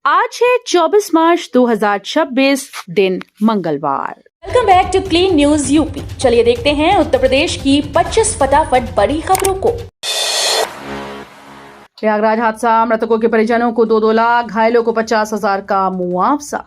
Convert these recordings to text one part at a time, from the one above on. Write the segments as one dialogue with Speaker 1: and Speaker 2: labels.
Speaker 1: आज है 24 मार्च 2026 दिन मंगलवार।
Speaker 2: Welcome back to Clean News UP. चलिए देखते हैं उत्तर प्रदेश की 25 फटाफट बड़ी खबरों को।
Speaker 1: प्रयागराज हादसा, मृतकों के परिजनों को 2-2 लाख, घायलों को 50,000 का मुआवजा।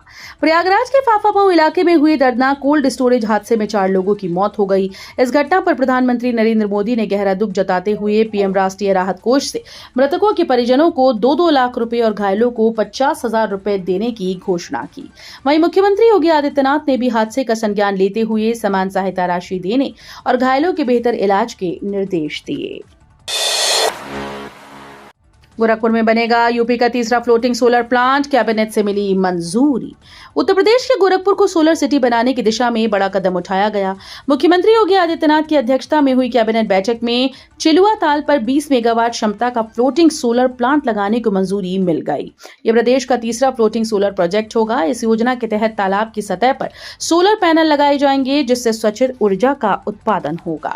Speaker 1: प्रयागराज के फाफामऊ इलाके में हुए दर्दनाक कोल्ड स्टोरेज हादसे में 4 लोगों की मौत हो गई। इस घटना पर प्रधानमंत्री नरेंद्र मोदी ने गहरा दुख जताते हुए पीएम राष्ट्रीय राहत कोष से मृतकों के परिजनों को 2-2 लाख रुपए और घायलों को 50,000 रुपए देने की घोषणा की। वहीं मुख्यमंत्री योगी आदित्यनाथ ने भी हादसे का संज्ञान लेते हुए समान सहायता राशि देने और घायलों के बेहतर इलाज के निर्देश दिए। गोरखपुर में बनेगा यूपी का तीसरा फ्लोटिंग सोलर प्लांट, कैबिनेट से मिली मंजूरी। उत्तर प्रदेश के गोरखपुर को सोलर सिटी बनाने की दिशा में बड़ा कदम उठाया गया। मुख्यमंत्री योगी आदित्यनाथ की अध्यक्षता में हुई कैबिनेट बैठक में चिलुआ ताल पर 20 मेगावाट क्षमता का फ्लोटिंग सोलर प्लांट लगाने को मंजूरी मिल गई। यह प्रदेश का तीसरा फ्लोटिंग सोलर प्रोजेक्ट होगा। इस योजना के तहत तालाब की सतह पर सोलर पैनल लगाए जाएंगे, जिससे स्वच्छ ऊर्जा का उत्पादन होगा।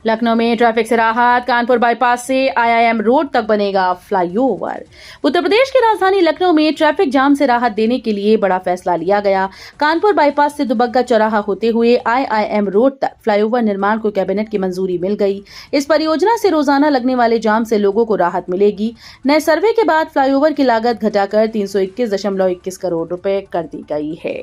Speaker 1: लखनऊ में ट्रैफिक से राहत, कानपुर बाईपास से आईआईएम रोड तक बनेगा फ्लाईओवर। उत्तर प्रदेश की राजधानी लखनऊ में ट्रैफिक जाम से राहत देने के लिए बड़ा फैसला लिया गया। कानपुर बाईपास से दुबग्गा चौराहा होते हुए आईआईएम रोड तक फ्लाईओवर निर्माण को कैबिनेट की मंजूरी मिल गई। इस परियोजना से रोजाना लगने वाले जाम से लोगों को राहत मिलेगी। नए सर्वे के बाद फ्लाईओवर की लागत घटाकर 321.21 करोड़ रुपए कर दी गई है।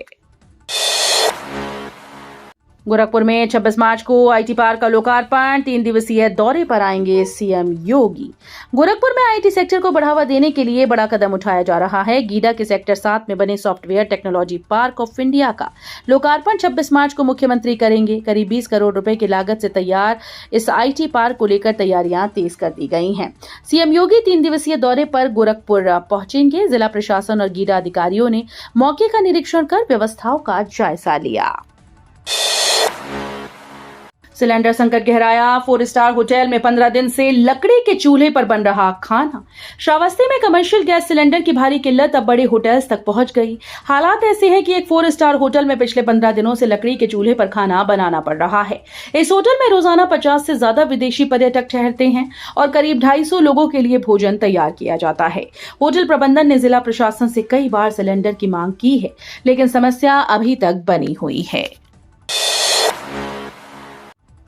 Speaker 1: गोरखपुर में 26 मार्च को आईटी पार्क का लोकार्पण, 3 दिवसीय दौरे पर आएंगे सीएम योगी। गोरखपुर में आईटी सेक्टर को बढ़ावा देने के लिए बड़ा कदम उठाया जा रहा है। गीडा के सेक्टर 7 में बने software technology park of India का लोकार्पण 26 मार्च को मुख्यमंत्री करेंगे। करीब 20 करोड़ रुपए की लागत से तैयार इस आईटी पार्क को लेकर तैयारियां तेज कर दी गई हैं। सीएम योगी 3 दिवसीय दौरे पर गोरखपुर पहुंचेंगे। जिला प्रशासन और गीडा अधिकारियों ने मौके का निरीक्षण कर व्यवस्थाओं का जायजा लिया। सिलेंडर संकट गहराया, 4 स्टार होटल में 15 दिन से लकड़ी के चूल्हे पर बन रहा खाना। श्रावस्ती में कमर्शियल गैस सिलेंडर की भारी किल्लत अब बड़े होटल्स तक पहुंच गई। हालात ऐसे हैं कि एक 4 स्टार होटल में पिछले 15 दिनों से लकड़ी के चूल्हे पर खाना बनाना पड़ रहा है। इस होटल में रोजाना 50 से ज्यादा विदेशी पर्यटक ठहरते हैं और करीब 250 लोगों के लिए भोजन तैयार किया जाता है। होटल प्रबंधन ने जिला प्रशासन से कई बार सिलेंडर की मांग की है, लेकिन समस्या अभी तक बनी हुई है।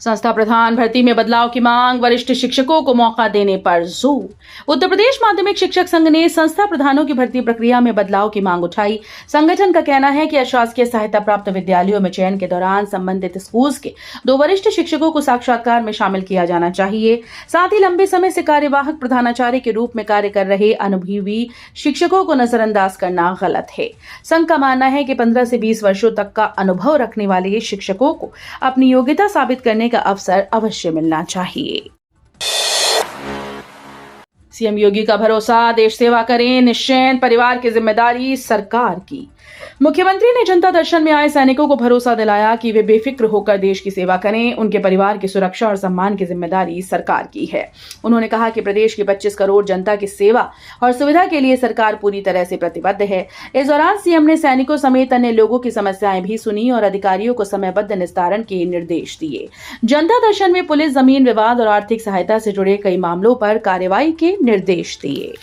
Speaker 1: संस्था प्रधान भर्ती में बदलाव की मांग, वरिष्ठ शिक्षकों को मौका देने पर जोर। उत्तर प्रदेश माध्यमिक शिक्षक संघ ने संस्था प्रधानों की भर्ती प्रक्रिया में बदलाव की मांग उठाई। संगठन का कहना है कि अशासकीय सहायता प्राप्त विद्यालयों में चयन के दौरान संबंधित स्कूल्स के 2 वरिष्ठ शिक्षकों को साक्षात्कार में शामिल किया जाना चाहिए। साथ ही लंबे समय से कार्यवाहक प्रधानाचार्य के रूप में कार्य कर रहे अनुभवी शिक्षकों को नजरअंदाज करना गलत है। संघ का मानना है कि 15 से 20 वर्षों तक का अनुभव रखने वाले शिक्षकों को अपनी योग्यता साबित करने का अवसर अवश्य मिलना चाहिए। सीएम योगी का भरोसा, देश सेवा करें निश्चिंत, परिवार की जिम्मेदारी सरकार की। मुख्यमंत्री ने जनता दर्शन में आए सैनिकों को भरोसा दिलाया कि वे बेफिक्र होकर देश की सेवा करें। उनके परिवार की सुरक्षा और सम्मान की जिम्मेदारी सरकार की है। उन्होंने कहा कि प्रदेश की 25 करोड़ जनता की सेवा और सुविधा के लिए सरकार पूरी तरह से प्रतिबद्ध है। इस दौरान सीएम ने सैनिकों समेत अन्य लोगों की समस्याएं भी सुनी और अधिकारियों को समयबद्ध निस्तारण के निर्देश दिए। जनता दर्शन में पुलिस, जमीन विवाद और आर्थिक सहायता से जुड़े कई मामलों पर कार्रवाई के निर्देश दिए।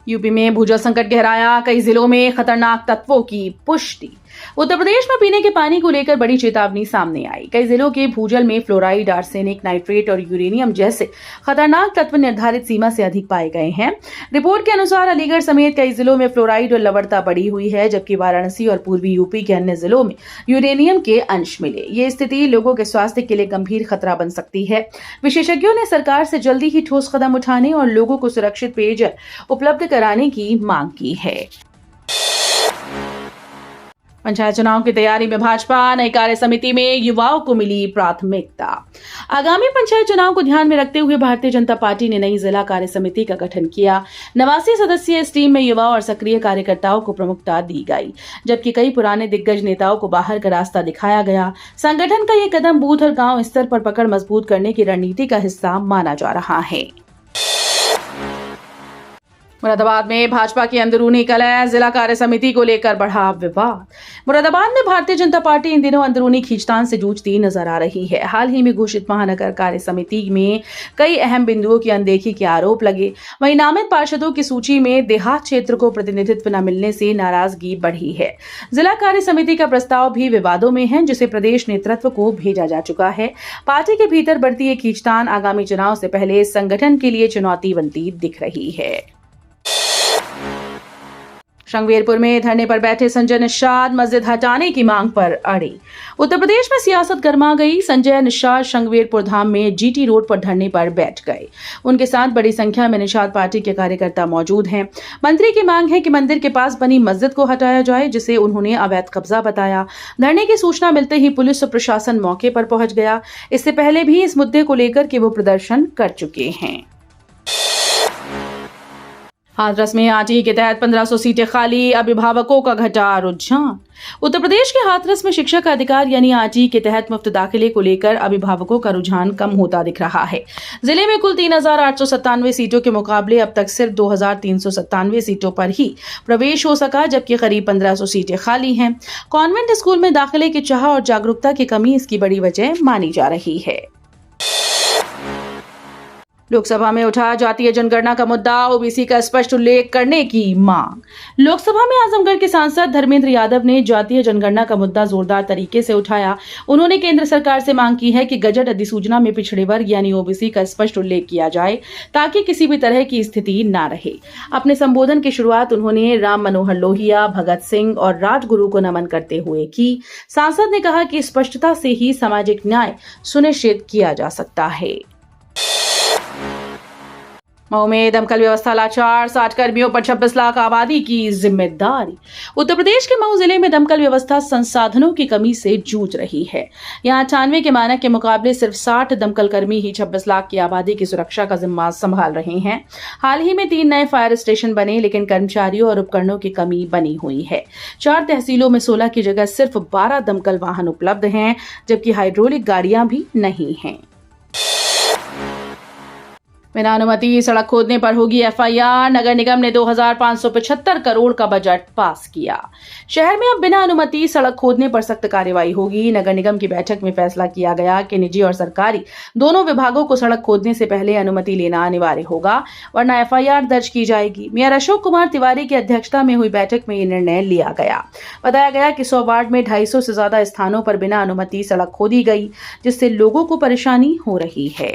Speaker 1: यूपी में भूजल संकट गहराया, कई जिलों में खतरनाक तत्वों की पुष्टि। उत्तर प्रदेश में पीने के पानी को लेकर बड़ी चेतावनी सामने आई। कई जिलों के भूजल में फ्लोराइड, आर्सेनिक, नाइट्रेट और यूरेनियम जैसे खतरनाक तत्व निर्धारित सीमा से अधिक पाए गए हैं। रिपोर्ट के अनुसार अलीगढ़ समेत कई जिलों में फ्लोराइड और लवणता बढ़ी हुई है, जबकि वाराणसी और पूर्वी यूपी के अन्य जिलों में यूरेनियम के अंश मिले। ये स्थिति लोगों के स्वास्थ्य के लिए गंभीर खतरा बन सकती है। विशेषज्ञों ने सरकार से जल्दी ही ठोस कदम उठाने और लोगों को सुरक्षित पेयजल उपलब्ध कराने की मांग की है। पंचायत चुनाव की तैयारी में भाजपा, नई कार्य समिति में युवाओं को मिली प्राथमिकता। आगामी पंचायत चुनाव को ध्यान में रखते हुए भारतीय जनता पार्टी ने नई जिला कार्य समिति का गठन किया। 89 सदस्यीय इस टीम में युवा और सक्रिय कार्यकर्ताओं को प्रमुखता दी गई, जबकि कई पुराने दिग्गज नेताओं को बाहर का रास्ता दिखाया गया। संगठन का यह कदम बूथ और गांव स्तर पर पकड़ मजबूत करने की रणनीति का हिस्सा माना जा रहा है। मुरादाबाद में भाजपा की अंदरूनी कलह, जिला कार्य समिति को लेकर बढ़ा विवाद। मुरादाबाद में भारतीय जनता पार्टी इन दिनों अंदरूनी खींचतान से जूझती नजर आ रही है। हाल ही में घोषित महानगर कार्य समिति में कई अहम बिंदुओं की अनदेखी के आरोप लगे। वहीं नामित पार्षदों की सूची में देहात क्षेत्र को प्रतिनिधित्व न मिलने से नाराजगी बढ़ी है। जिला कार्य समिति का प्रस्ताव भी विवादों में है, जिसे प्रदेश नेतृत्व को भेजा जा चुका है। पार्टी के भीतर बढ़ती ये खींचतान आगामी चुनाव से पहले संगठन के लिए चुनौती बनती दिख रही है। शंगवेरपुर में धरने पर बैठे संजय निषाद मस्जिद हटाने की मांग पर अड़े। उत्तर प्रदेश में सियासत गर्मा गई। संजय निषाद शंगवेरपुर धाम में जीटी रोड पर धरने पर बैठ गए। उनके साथ बड़ी संख्या में निषाद पार्टी के कार्यकर्ता मौजूद हैं। मंत्री की मांग है कि मंदिर के पास बनी मस्जिद को हटाया जाए, जिसे उन्होंने अवैध कब्जा बताया। धरने की सूचना मिलते ही पुलिस और प्रशासन मौके पर पहुंच गया। इससे पहले भी इस मुद्दे को लेकर के वो प्रदर्शन कर चुके हैं। हाथरस में आरटीई के तहत 1500 सीटें खाली, अभिभावकों का घटा रुझान। उत्तर प्रदेश के हाथरस में शिक्षा का अधिकार यानी आरटीई के तहत मुफ्त दाखिले को लेकर अभिभावकों का रुझान कम होता दिख रहा है। जिले में कुल 3897 सीटों के मुकाबले अब तक सिर्फ 2397 सीटों पर ही प्रवेश हो सका, जबकि करीब 1500 सीटें खाली हैं। कॉन्वेंट स्कूल में दाखिले की चाह और जागरूकता की कमी इसकी बड़ी वजह मानी जा रही है। लोकसभा में उठा जातीय जनगणना का मुद्दा, ओबीसी का स्पष्ट उल्लेख करने की मांग। लोकसभा में आजमगढ़ के सांसद धर्मेंद्र यादव ने जातीय जनगणना का मुद्दा जोरदार तरीके से उठाया। उन्होंने केंद्र सरकार से मांग की है कि गजट अधिसूचना में पिछड़े वर्ग यानी ओबीसी का स्पष्ट उल्लेख किया जाए, ताकि किसी भी तरह की स्थिति न रहे। अपने संबोधन की शुरुआत उन्होंने राम मनोहर लोहिया, भगत सिंह और राजगुरु को नमन करते हुए की। सांसद ने कहा कि स्पष्टता से ही सामाजिक न्याय सुनिश्चित किया जा सकता है। मऊ में दमकल व्यवस्था लाचार, 60 कर्मियों पर 26 लाख आबादी की जिम्मेदारी। उत्तर प्रदेश के मऊ जिले में दमकल व्यवस्था संसाधनों की कमी से जूझ रही है। यहाँ 98 के मानक के मुकाबले सिर्फ 60 दमकल कर्मी ही 26 लाख की आबादी की सुरक्षा का जिम्मा संभाल रहे हैं। हाल ही में 3 नए फायर स्टेशन बने, लेकिन कर्मचारियों और उपकरणों की कमी बनी हुई है। 4 तहसीलों में 16 की जगह सिर्फ 12 दमकल वाहन उपलब्ध हैं, जबकि हाइड्रोलिक गाड़ियां भी नहीं हैं। बिना अनुमति सड़क खोदने पर होगी एफआईआर। नगर निगम ने 2575 करोड़ का बजट पास किया। शहर में अब बिना अनुमति सड़क खोदने पर सख्त कार्रवाई होगी। नगर निगम की बैठक में फैसला किया गया कि निजी और सरकारी दोनों विभागों को सड़क खोदने से पहले अनुमति लेना अनिवार्य होगा, वरना एफआईआर दर्ज की जाएगी। मेयर अशोक कुमार तिवारी की अध्यक्षता में हुई बैठक में ये निर्णय लिया गया। बताया गया कि 100 वार्ड में 250 से ज्यादा स्थानों पर बिना अनुमति सड़क खोदी गई, जिससे लोगों को परेशानी हो रही है।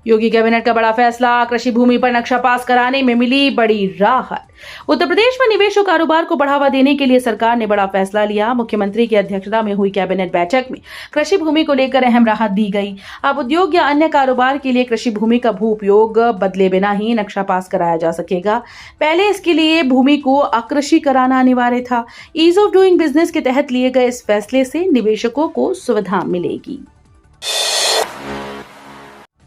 Speaker 1: योगी कैबिनेट का बड़ा फैसला, कृषि भूमि पर नक्शा पास कराने में मिली बड़ी राहत। उत्तर प्रदेश में निवेश और कारोबार को बढ़ावा देने के लिए सरकार ने बड़ा फैसला लिया। मुख्यमंत्री की अध्यक्षता में हुई कैबिनेट बैठक में कृषि भूमि को लेकर अहम राहत दी गई। अब उद्योग या अन्य कारोबार के लिए कृषि भूमि का भू उपयोग बदले बिना ही नक्शा पास कराया जा सकेगा। पहले इसके लिए भूमि को अकृषि कराना अनिवार्य था। ईज ऑफ डूइंग बिजनेस के तहत लिए गए इस फैसले से निवेशकों को सुविधा मिलेगी।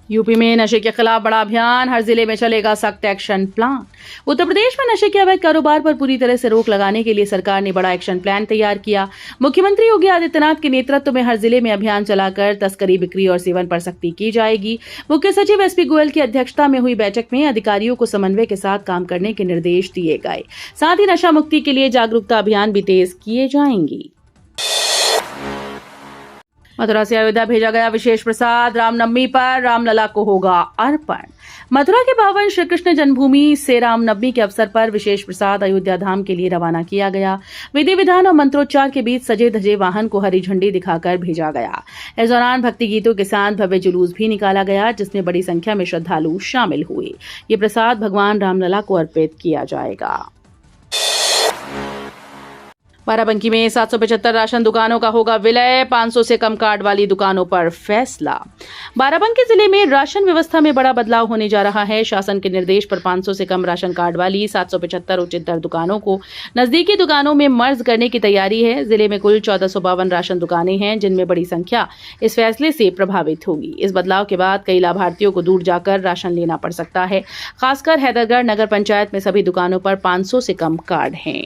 Speaker 1: यूपी में नशे के खिलाफ बड़ा अभियान, हर जिले में चलेगा सख्त एक्शन प्लान। उत्तर प्रदेश में नशे के अवैध कारोबार पर पूरी तरह से रोक लगाने के लिए सरकार ने बड़ा एक्शन प्लान तैयार किया। मुख्यमंत्री योगी आदित्यनाथ के नेतृत्व में हर जिले में अभियान चलाकर तस्करी, बिक्री और सेवन पर सख्ती की जाएगी। मुख्य सचिव एसपी गोयल की अध्यक्षता में हुई बैठक में अधिकारियों को समन्वय के साथ काम करने के निर्देश दिए गए। साथ ही नशा मुक्ति के लिए जागरूकता अभियान भी तेज किए जाएंगे। मथुरा से अयोध्या भेजा गया विशेष प्रसाद, रामनवमी पर रामलला को होगा अर्पण। मथुरा के पावन श्री कृष्ण जन्मभूमि से रामनवमी के अवसर पर विशेष प्रसाद अयोध्या धाम के लिए रवाना किया गया। विधि विधान और मंत्रोच्चार के बीच सजे धजे वाहन को हरी झंडी दिखाकर भेजा गया। इस दौरान भक्ति गीतों के साथ भव्य जुलूस भी निकाला गया, जिसमें बड़ी संख्या में श्रद्धालु शामिल हुए। ये प्रसाद भगवान रामलला को अर्पित किया जाएगा। बाराबंकी में 775 राशन दुकानों का होगा विलय, 500 से कम कार्ड वाली दुकानों पर फैसला। बाराबंकी जिले में राशन व्यवस्था में बड़ा बदलाव होने जा रहा है। शासन के निर्देश पर 500 से कम राशन कार्ड वाली 775 उचित दर दुकानों को नजदीकी दुकानों में मर्ज करने की तैयारी है। जिले में कुल 1452 राशन दुकानें हैं, जिनमें बड़ी संख्या इस फैसले से प्रभावित होगी। इस बदलाव के बाद कई लाभार्थियों को दूर जाकर राशन लेना पड़ सकता है। खासकर हैदरगढ़ नगर पंचायत में सभी दुकानों पर 500 से कम कार्ड हैं।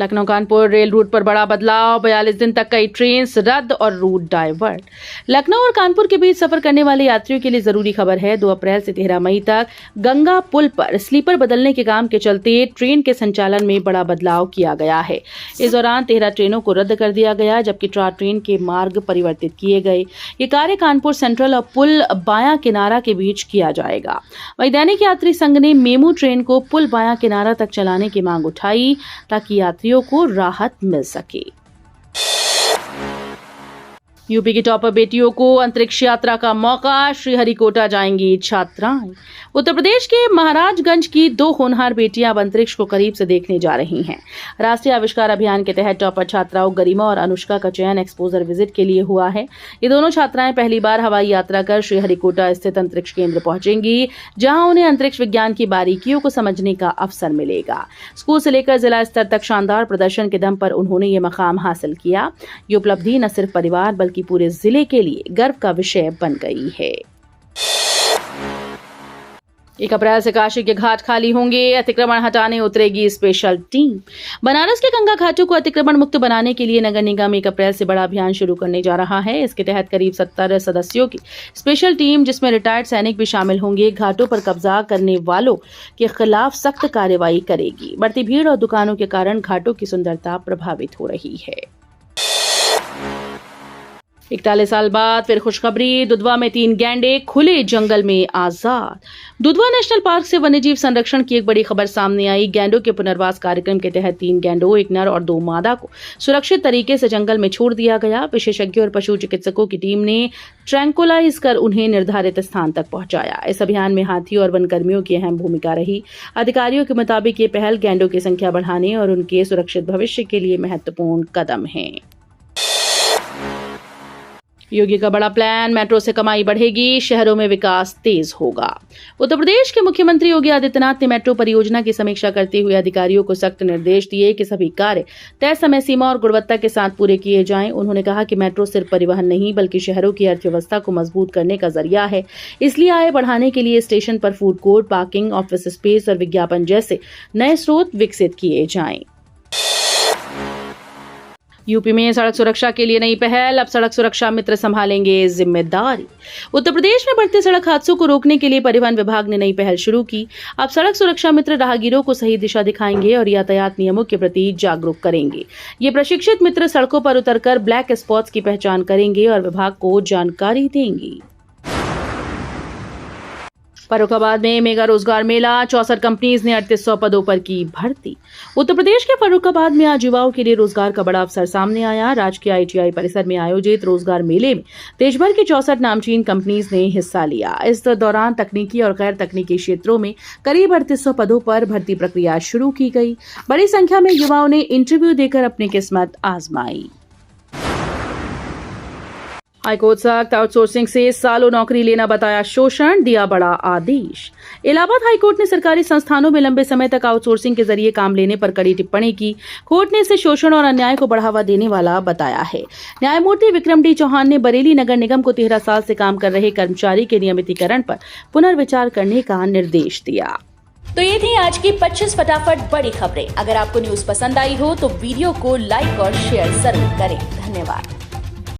Speaker 1: लखनऊ कानपुर रेल रूट पर बड़ा बदलाव, 42 दिन तक कई ट्रेन रद्द और रूट डाइवर्ट। लखनऊ और कानपुर के बीच सफर करने वाले यात्रियों के लिए जरूरी खबर है। 2 अप्रैल से 13 मई तक गंगा पुल पर स्लीपर बदलने के काम के चलते ट्रेन के संचालन में बड़ा बदलाव किया गया है। इस दौरान 13 ट्रेनों को रद्द कर दिया गया, जबकि 4 ट्रेन के मार्ग परिवर्तित किए गए। ये कार्य कानपुर सेंट्रल और पुल बायां किनारा के बीच किया जाएगा। वहीं दैनिक यात्री संघ ने मेमू ट्रेन को पुल बायां किनारा तक चलाने की मांग उठाई ताकि यात्रियों को राहत मिल सके। यूपी की टॉपर बेटियों को अंतरिक्ष यात्रा का मौका, श्रीहरिकोटा जाएंगी छात्राएं। उत्तर प्रदेश के महाराजगंज की 2 होनहार बेटियां अब अंतरिक्ष को करीब से देखने जा रही हैं। राष्ट्रीय आविष्कार अभियान के तहत टॉपर छात्राओं गरिमा और अनुष्का का चयन एक्सपोजर विजिट के लिए हुआ है। ये दोनों छात्राएं पहली बार हवाई यात्रा कर श्रीहरिकोटा स्थित अंतरिक्ष केंद्र पहुंचेंगी, जहां उन्हें अंतरिक्ष विज्ञान की बारीकियों को समझने का अवसर मिलेगा। स्कूल से लेकर जिला स्तर तक शानदार प्रदर्शन के दम पर उन्होंने ये मकाम हासिल किया। ये उपलब्धि न सिर्फ परिवार बल्कि पूरे जिले के लिए गर्व का विषय बन गई है। 1 अप्रैल से काशी के घाट खाली होंगे, अतिक्रमण हटाने उतरेगी स्पेशल टीम। बनारस के गंगा घाटों को अतिक्रमण मुक्त बनाने के लिए नगर निगम 1 अप्रैल से बड़ा अभियान शुरू करने जा रहा है। इसके तहत करीब 70 सदस्यों की स्पेशल टीम, जिसमें रिटायर्ड सैनिक भी शामिल होंगे, घाटों पर कब्जा करने वालों के खिलाफ सख्त कार्रवाई करेगी। बढ़ती भीड़ और दुकानों के कारण घाटों की सुंदरता प्रभावित हो रही है। 41 साल बाद फिर खुशखबरी, दुधवा में 3 गैंडे खुले जंगल में आजाद। दुधवा नेशनल पार्क से वन्यजीव संरक्षण की एक बड़ी खबर सामने आई। गैंडों के पुनर्वास कार्यक्रम के तहत 3 गैंडों, 1 नर और 2 मादा को सुरक्षित तरीके से जंगल में छोड़ दिया गया। विशेषज्ञों और पशु चिकित्सकों की टीम ने ट्रैंकुलाइज कर उन्हें निर्धारित स्थान तक पहुंचाया। इस अभियान में हाथियों और वनकर्मियों की अहम भूमिका रही। अधिकारियों के मुताबिक ये पहल गैंडों की संख्या बढ़ाने और उनके सुरक्षित भविष्य के लिए महत्वपूर्ण कदम है। योगी का बड़ा प्लान, मेट्रो से कमाई बढ़ेगी, शहरों में विकास तेज होगा। उत्तर प्रदेश के मुख्यमंत्री योगी आदित्यनाथ ने मेट्रो परियोजना की समीक्षा करते हुए अधिकारियों को सख्त निर्देश दिए कि सभी कार्य तय समय सीमा और गुणवत्ता के साथ पूरे किए जाएं। उन्होंने कहा कि मेट्रो सिर्फ परिवहन नहीं बल्कि शहरों की अर्थव्यवस्था को मजबूत करने का जरिया है। इसलिए आय बढ़ाने के लिए स्टेशन पर food court, parking, office space और विज्ञापन जैसे नए स्रोत विकसित किए जाएं। यूपी में सड़क सुरक्षा के लिए नई पहल, अब सड़क सुरक्षा मित्र संभालेंगे जिम्मेदारी। उत्तर प्रदेश में बढ़ते सड़क हादसों को रोकने के लिए परिवहन विभाग ने नई पहल शुरू की। अब सड़क सुरक्षा मित्र राहगीरों को सही दिशा दिखाएंगे और यातायात नियमों के प्रति जागरूक करेंगे। ये प्रशिक्षित मित्र सड़कों पर उतरकर ब्लैक स्पॉट्स की पहचान करेंगे और विभाग को जानकारी देंगे। फर्रुखाबाद में मेगा रोजगार मेला, 64 कंपनीज ने 3800 पदों पर की भर्ती। उत्तर प्रदेश के फर्रुखाबाद में आज युवाओं के लिए रोजगार का बड़ा अवसर सामने आया। राजकीय ITI परिसर में आयोजित रोजगार मेले में देश भर की 64 नामचीन कंपनीज ने हिस्सा लिया। इस दौरान तकनीकी और गैर तकनीकी क्षेत्रों में करीब 3800 पदों पर भर्ती प्रक्रिया शुरू की गई। बड़ी संख्या में युवाओं ने इंटरव्यू देकर अपनी किस्मत आजमाई। हाईकोर्ट सख्त, आउटसोर्सिंग से सालों नौकरी लेना बताया शोषण, दिया बड़ा आदेश। इलाहाबाद हाईकोर्ट ने सरकारी संस्थानों में लंबे समय तक आउटसोर्सिंग के जरिए काम लेने पर कड़ी टिप्पणी की। कोर्ट ने इसे शोषण और अन्याय को बढ़ावा देने वाला बताया है। न्यायमूर्ति विक्रम डी चौहान ने बरेली नगर निगम को 13 साल से काम कर रहे कर्मचारी के नियमितीकरण पर पुनर्विचार करने का निर्देश दिया।
Speaker 2: तो ये थी आज की 25 फटाफट बड़ी खबरें। अगर आपको न्यूज पसंद आई हो तो वीडियो को लाइक और शेयर जरूर करें। धन्यवाद।